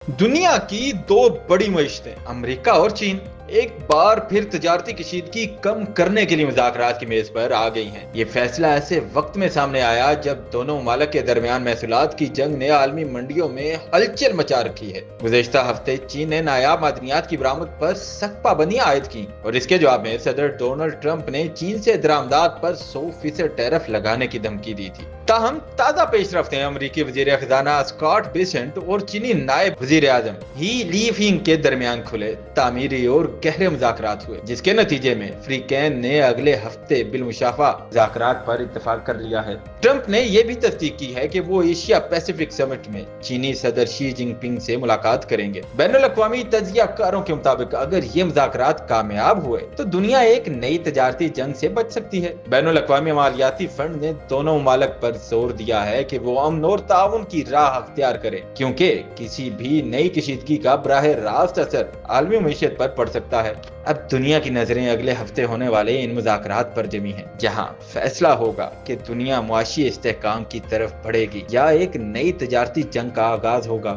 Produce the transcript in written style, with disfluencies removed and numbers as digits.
दुनिया की दो बड़ी मईशतें अमेरिका और चीन एक बार फिर तजारती कशीदगी कम करने के लिए मुज़ाकरात की मेज पर आ गई हैं। ये फैसला ऐसे वक्त में सामने आया जब दोनों ममालिक के दरमियान महसूलात की जंग ने आलमी मंडियों में हलचल मचा रखी है। गुज़श्ता हफ्ते चीन ने नायाब मादनियात की बरामद पर सख्त पाबंदियां आयद की और इसके जवाब में सदर डोनाल्ड ट्रंप ने चीन से दरामदात पर 100% टैरिफ लगाने की धमकी दी थी। ताहम ताज़ा पेशरफ्तें अमरीकी वज़ीर ख़ज़ाना स्कॉट बेसेंट और चीनी नायब वज़ीर आज़म ही लीफिंग के दरमियान खुले तामीरी और गहरे मुज़ाकरात हुए, जिसके नतीजे में फ्रीकैन ने अगले हफ्ते बिलमुशाफा मुज़ाकरात पर इत्तफाक कर लिया है। ट्रंप ने यह भी तस्दीक की है कि वो एशिया पैसिफिक समिट में चीनी सदर शी जिनपिंग से मुलाकात करेंगे। बैनुल-अक़वामी तज्ज़ियाकारों के मुताबिक अगर ये मुज़ाकरात कामयाब हुए तो दुनिया एक नई तजारती जंग से बच सकती है। बैनुल-अक़वामी मालियाती फंड ने दोनों ममालिक पर जोर दिया है कि वो अमन और ताउन की राह अख्तियार करें, क्योंकि किसी भी नई कशीदगी का बराह रास्त असर आलमी मईशत पर पड़ सकता है। अब दुनिया की नजरें अगले हफ्ते होने वाले इन मुज़ाकरात पर जमी हैं, जहां फैसला होगा कि दुनिया मुआशी इस्तेहकाम की तरफ बढ़ेगी या एक नई तजारती जंग का आगाज होगा।